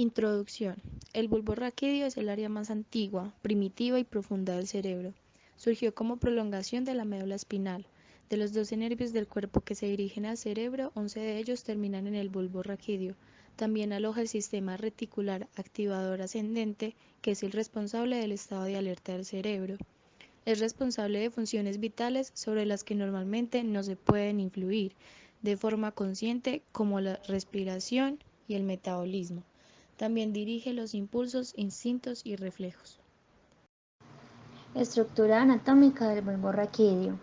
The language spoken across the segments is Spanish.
Introducción. El bulbo raquídeo es el área más antigua, primitiva y profunda del cerebro. Surgió como prolongación de la médula espinal. De los 12 nervios del cuerpo que se dirigen al cerebro, 11 de ellos terminan en el bulbo raquídeo. También aloja el sistema reticular activador ascendente, que es el responsable del estado de alerta del cerebro. Es responsable de funciones vitales sobre las que normalmente no se pueden influir de forma consciente, como la respiración y el metabolismo. También dirige los impulsos, instintos y reflejos. Estructura anatómica del bulbo raquídeo.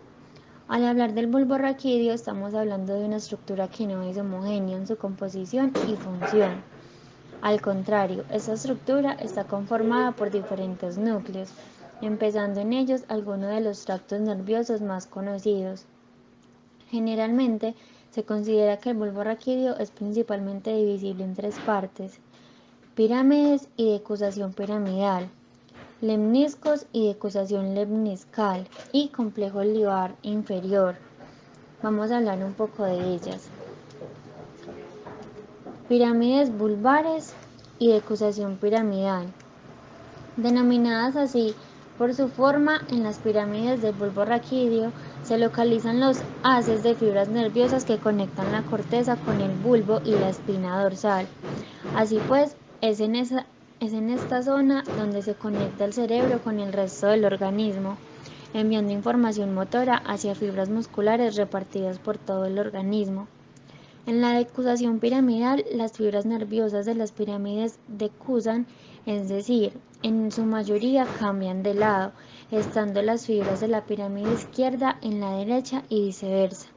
Al hablar del bulbo raquídeo estamos hablando de una estructura que no es homogénea en su composición y función. Al contrario, esta estructura está conformada por diferentes núcleos, empezando en ellos algunos de los tractos nerviosos más conocidos. Generalmente se considera que el bulbo raquídeo es principalmente divisible en tres partes: pirámides y decusación piramidal, lemniscos y decusación lemniscal y complejo libar inferior. Vamos a hablar un poco de ellas. Pirámides vulvares y decusación piramidal. Denominadas así por su forma, en las pirámides del bulbo raquídeo se localizan los haces de fibras nerviosas que conectan la corteza con el bulbo y la espina dorsal. Así pues, es en esta zona donde se conecta el cerebro con el resto del organismo, enviando información motora hacia fibras musculares repartidas por todo el organismo. En la decusación piramidal, las fibras nerviosas de las pirámides decusan, es decir, en su mayoría cambian de lado, estando las fibras de la pirámide izquierda en la derecha y viceversa.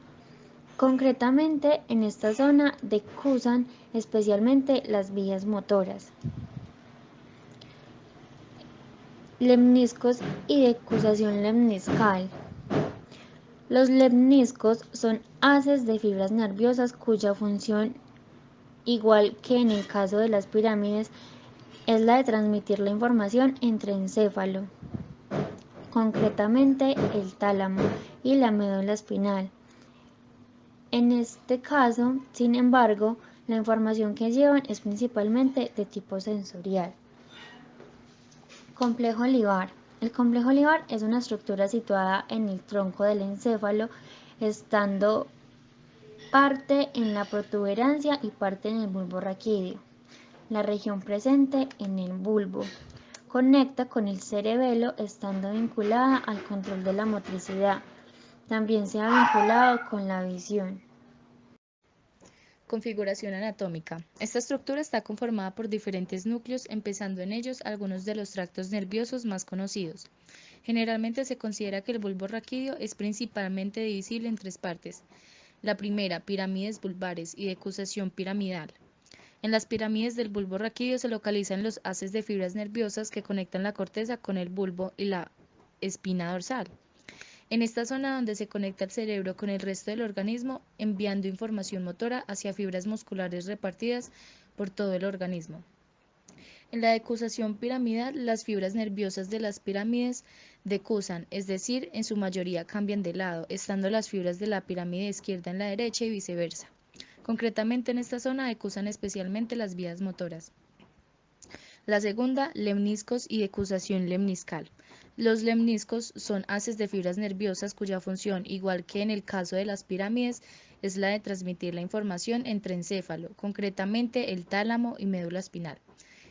Concretamente, en esta zona decusan especialmente las vías motoras. Lemniscos y decusación lemniscal. Los lemniscos son haces de fibras nerviosas cuya función, igual que en el caso de las pirámides, es la de transmitir la información entre encéfalo, concretamente el tálamo, y la médula espinal. En este caso, sin embargo, la información que llevan es principalmente de tipo sensorial. Complejo libar. El complejo libar es una estructura situada en el tronco del encéfalo, estando parte en la protuberancia y parte en el bulbo raquídeo. La región presente en el bulbo conecta con el cerebelo, estando vinculada al control de la motricidad. También se ha vinculado con la visión. Configuración anatómica. Esta estructura está conformada por diferentes núcleos, empezando en ellos algunos de los tractos nerviosos más conocidos. Generalmente se considera que el bulbo raquídeo es principalmente divisible en tres partes. La primera, pirámides vulvares y decusación piramidal. En las pirámides del bulbo raquídeo se localizan los haces de fibras nerviosas que conectan la corteza con el bulbo y la espina dorsal. En esta zona donde se conecta el cerebro con el resto del organismo, enviando información motora hacia fibras musculares repartidas por todo el organismo. En la decusación piramidal, las fibras nerviosas de las pirámides decusan, es decir, en su mayoría cambian de lado, estando las fibras de la pirámide izquierda en la derecha y viceversa. Concretamente en esta zona decusan especialmente las vías motoras. La segunda, lemniscos y decusación lemniscal. Los lemniscos son haces de fibras nerviosas cuya función, igual que en el caso de las pirámides, es la de transmitir la información entre encéfalo, concretamente el tálamo y médula espinal.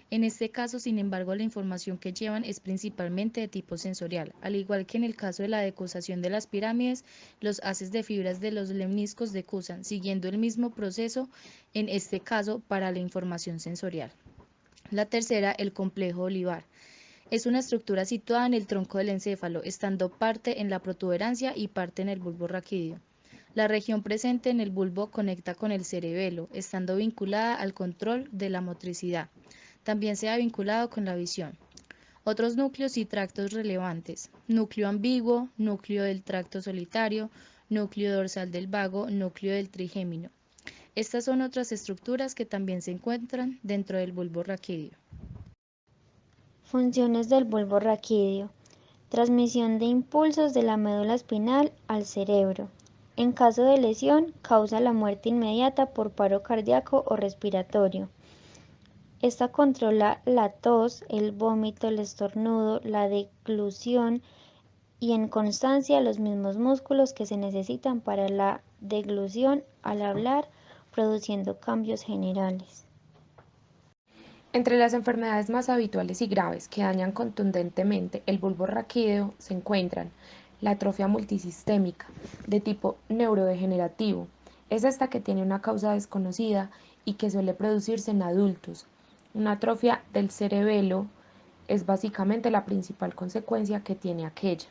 En este caso, sin embargo, la información que llevan es principalmente de tipo sensorial. Al igual que en el caso de la decusación de las pirámides, los haces de fibras de los lemniscos decusan, siguiendo el mismo proceso, en este caso, para la información sensorial. La tercera, el complejo olivar. Es una estructura situada en el tronco del encéfalo, estando parte en la protuberancia y parte en el bulbo raquídeo. La región presente en el bulbo conecta con el cerebelo, estando vinculada al control de la motricidad. También se ha vinculado con la visión. Otros núcleos y tractos relevantes: núcleo ambiguo, núcleo del tracto solitario, núcleo dorsal del vago, núcleo del trigémino. Estas son otras estructuras que también se encuentran dentro del bulbo raquídeo. Funciones del bulbo raquídeo. Transmisión de impulsos de la médula espinal al cerebro. En caso de lesión, causa la muerte inmediata por paro cardíaco o respiratorio. Esta controla la tos, el vómito, el estornudo, la deglución y en constancia los mismos músculos que se necesitan para la deglución al hablar, produciendo cambios generales. Entre las enfermedades más habituales y graves que dañan contundentemente el bulbo raquídeo se encuentran la atrofia multisistémica, de tipo neurodegenerativo. Es esta que tiene una causa desconocida y que suele producirse en adultos. Una atrofia del cerebelo es básicamente la principal consecuencia que tiene aquella.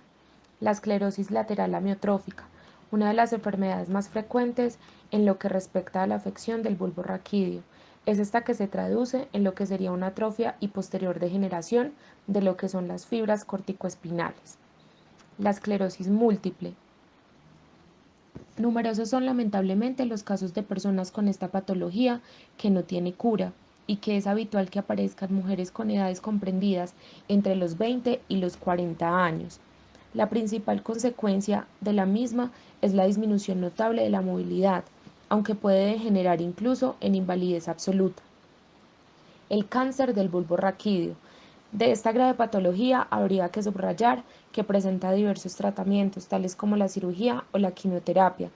La esclerosis lateral amiotrófica, una de las enfermedades más frecuentes en lo que respecta a la afección del bulbo raquídeo. Es esta que se traduce en lo que sería una atrofia y posterior degeneración de lo que son las fibras corticoespinales. La esclerosis múltiple. Numerosos son lamentablemente los casos de personas con esta patología que no tiene cura y que es habitual que aparezcan mujeres con edades comprendidas entre los 20 y los 40 años. La principal consecuencia de la misma es la disminución notable de la movilidad, aunque puede degenerar incluso en invalidez absoluta. El cáncer del bulbo raquídeo. De esta grave patología habría que subrayar que presenta diversos tratamientos, tales como la cirugía o la quimioterapia.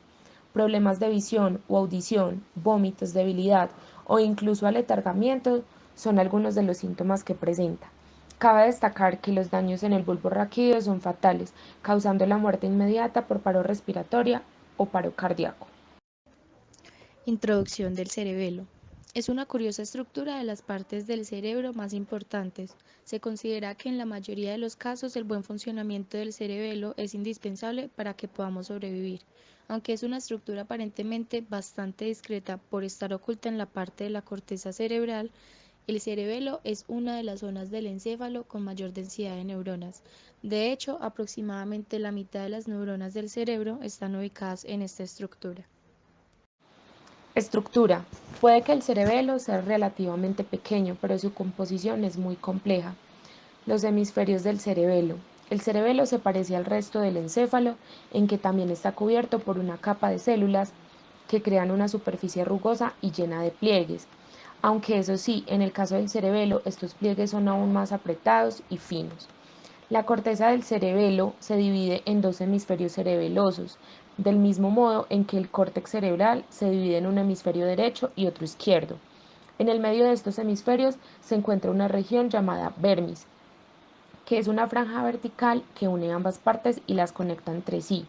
Problemas de visión o audición, vómitos, debilidad o incluso aletargamiento son algunos de los síntomas que presenta. Cabe destacar que los daños en el bulbo raquídeo son fatales, causando la muerte inmediata por paro respiratoria o paro cardíaco. Introducción del cerebelo. Es una curiosa estructura de las partes del cerebro más importantes. Se considera que en la mayoría de los casos el buen funcionamiento del cerebelo es indispensable para que podamos sobrevivir. Aunque es una estructura aparentemente bastante discreta por estar oculta en la parte de la corteza cerebral, el cerebelo es una de las zonas del encéfalo con mayor densidad de neuronas. De hecho, aproximadamente la mitad de las neuronas del cerebro están ubicadas en esta estructura. Estructura. Puede que el cerebelo sea relativamente pequeño, pero su composición es muy compleja. Los hemisferios del cerebelo. El cerebelo se parece al resto del encéfalo, en que también está cubierto por una capa de células que crean una superficie rugosa y llena de pliegues. Aunque eso sí, en el caso del cerebelo, estos pliegues son aún más apretados y finos. La corteza del cerebelo se divide en dos hemisferios cerebelosos, del mismo modo en que el córtex cerebral se divide en un hemisferio derecho y otro izquierdo. En el medio de estos hemisferios se encuentra una región llamada vermis, que es una franja vertical que une ambas partes y las conecta entre sí.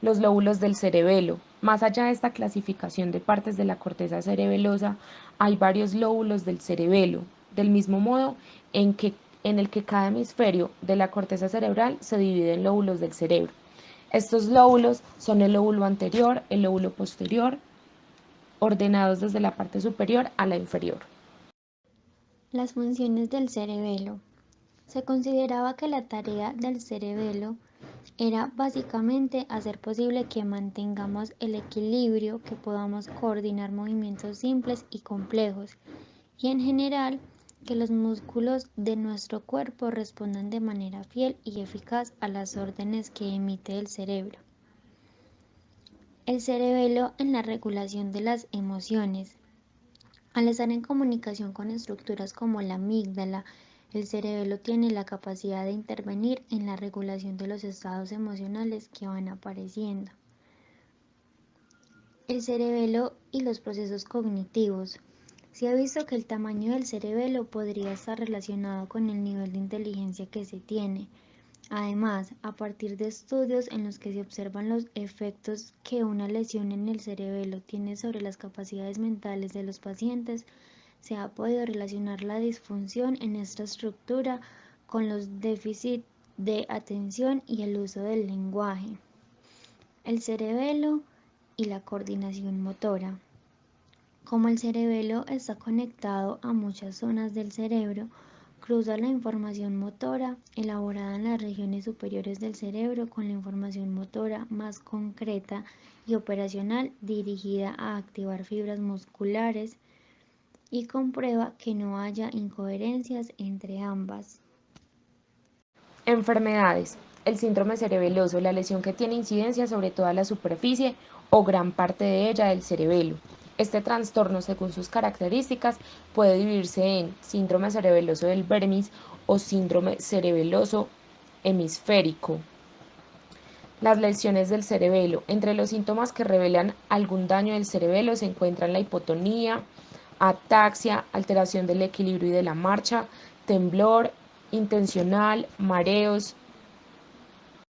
Los lóbulos del cerebelo. Más allá de esta clasificación de partes de la corteza cerebelosa, hay varios lóbulos del cerebelo, del mismo modo en el que cada hemisferio de la corteza cerebral se divide en lóbulos del cerebro. Estos lóbulos son el lóbulo anterior, el lóbulo posterior, ordenados desde la parte superior a la inferior. Las funciones del cerebelo. Se consideraba que la tarea del cerebelo era básicamente hacer posible que mantengamos el equilibrio, que podamos coordinar movimientos simples y complejos, y en general que los músculos de nuestro cuerpo respondan de manera fiel y eficaz a las órdenes que emite el cerebro. El cerebelo en la regulación de las emociones. Al estar en comunicación con estructuras como la amígdala, el cerebelo tiene la capacidad de intervenir en la regulación de los estados emocionales que van apareciendo. El cerebelo y los procesos cognitivos. Se ha visto que el tamaño del cerebelo podría estar relacionado con el nivel de inteligencia que se tiene. Además, a partir de estudios en los que se observan los efectos que una lesión en el cerebelo tiene sobre las capacidades mentales de los pacientes, se ha podido relacionar la disfunción en esta estructura con los déficits de atención y el uso del lenguaje. El cerebelo y la coordinación motora. Como el cerebelo está conectado a muchas zonas del cerebro, cruza la información motora elaborada en las regiones superiores del cerebro con la información motora más concreta y operacional dirigida a activar fibras musculares y comprueba que no haya incoherencias entre ambas. Enfermedades. El síndrome cerebeloso, la lesión que tiene incidencia sobre toda la superficie o gran parte de ella del cerebelo. Este trastorno, según sus características, puede dividirse en síndrome cerebeloso del Vermis o síndrome cerebeloso hemisférico. Las lesiones del cerebelo. Entre los síntomas que revelan algún daño del cerebelo se encuentran la hipotonía, ataxia, alteración del equilibrio y de la marcha, temblor intencional, mareos,